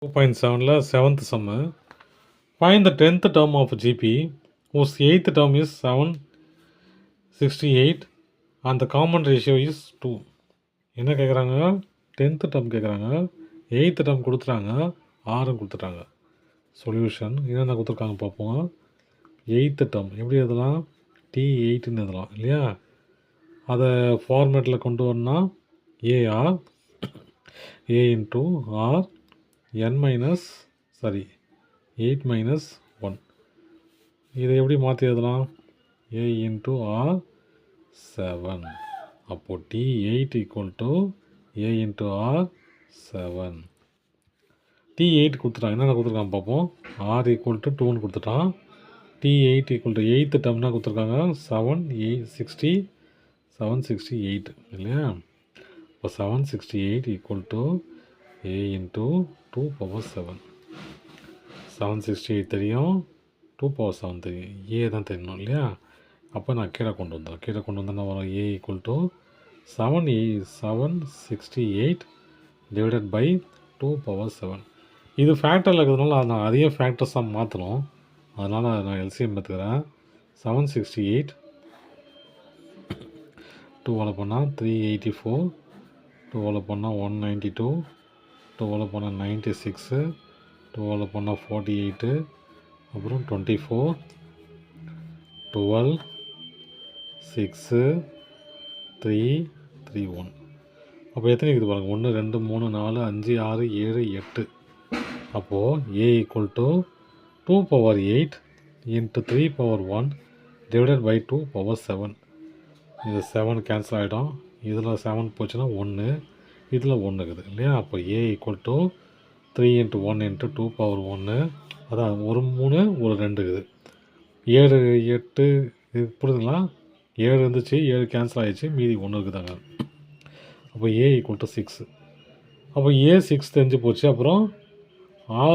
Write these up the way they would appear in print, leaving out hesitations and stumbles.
2.7ல 7th sum. Find the 10th term of GP whose 8th term is 768 and the common ratio is 2. என்ன கேட்குறாங்க? 10th term கேட்குறாங்க, 8th term கொடுத்துட்டாங்க, 6 கொடுத்துட்டாங்க. Solution என்னென்ன கொடுத்துருக்காங்க பார்ப்போம். 8th term எப்படி எழுதலாம்? T8ன்னு எழுதலாம் இல்லையா? அதை ஃபார்மேட்டில் கொண்டு வரணும்னா a r a into r n minus 8 minus 1. இதை எப்படி மாற்றி எழுதலாம்? a into r 7. அப்போது T8 equal to a into r 7. T8 கொடுத்துட்டான், என்னென்ன கொடுத்துருக்காங்க பார்ப்போம். r ஈக்குவல் டு 2ன்னு கொடுத்துட்டான். T8 ஈக்குவல் டு 8th டேர்ம்னா கொடுத்துருக்காங்க 768 இல்லையா? இப்போ 768 equal to a into 2 power 7. 768 தெரியும், 2 பவர் 7 தெரியும், ஏ தான் தெரியணும் இல்லையா? அப்போ நான் கீழே கொண்டு வந்தேன் வரும் a equal to 768 divided by 2 power 7. இது ஃபேக்டரில் இருக்கிறதுனால நான் அதையும் ஃபேக்டர்ஸாக மாற்றணும். அதனால் நான் எல்சிஎம் எடுத்துக்கிறேன். 768 2 பண்ணால் 384, 2 பண்ணால் 192, 2 பண்ணால் 96, 2 பண்ணால் 48, அப்புறம் 24, 12, 6, 3, 3, 1. அப்போ எத்தனை இருக்குது பாருங்கள்? 1 2 3 4 5 6 7 8. அப்போது a equal to 2 power 8 into 3 power 1 divided by 2 power 7. இது 7 கேன்சல் ஆகிடும். இதில் 7 போச்சுன்னா 1, இதில் 1 இருக்குது இல்லையா? அப்போ a equal to 3 into 1 into 2 power 1. அதான் ஒரு 3 ஒரு 2 இருக்குது. 7 8 இது புரியுதுங்களா? 7 இருந்துச்சு, 7 கேன்சல் ஆகிடுச்சு, மீதி 1 இருக்குதாங்க. அப்போ a ஈக்குவல் டு 6. அப்போ a 6 தெரிஞ்சு போச்சு. அப்புறம்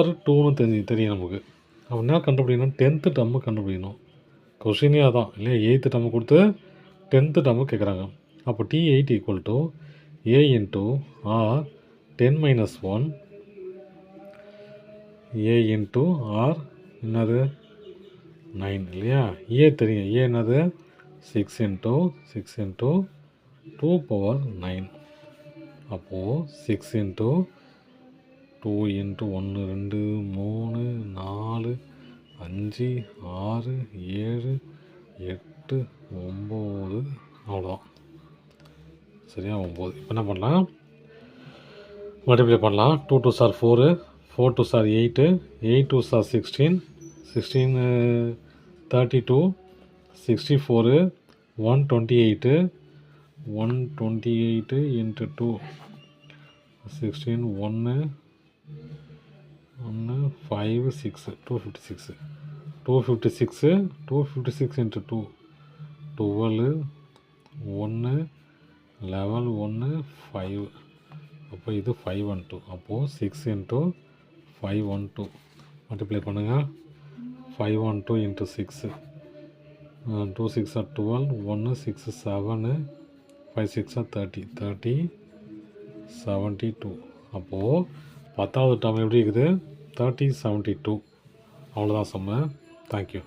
r 2ன்னு தெரியும் நமக்கு. அப்போ என்ன கண்டுபிடிக்கணும்? 10th டேர்மு கண்டுபிடிக்கணும். கொஷினே அதான் இல்லையா? 8th டேர்மு கொடுத்து 10th டேர்மு கேட்குறாங்க. அப்போ T8 equal to a into r 10 minus 1 a into r என்னது 9 இல்லையா? ஏ தெரியும், ஏ என்னது 6 இன்ட்டு 2 பவர் 9. அப்போது 6 இன்ட்டு 2 இன்ட்டு 1 2 3 4 5 6 7 8 9. அவ்வளோதான் சரியா? 9. இப்போ என்ன பண்ணலாம்? மல்டிப்ளை பண்ணலாம். 2 2 sir 4, 4 2 sir 8, 8 2 sir 16, 16 32, 64 128, 128 into 2 16 1 5 6 256, 256 into 2 12 1 11 1 5. அப்போ இது 512. அப்போது 6 இன்ட்டு 512 மல்டிப்ளை பண்ணுங்கள். 512 இன்ட்டு 6 2 6 are 12, 1 6 7, 5 6 are 30 72. அப்போது 10th டேர்ம் எப்படி இருக்குது? 30 72. அவ்வளோதான் சம்மு. தேங்க்யூ.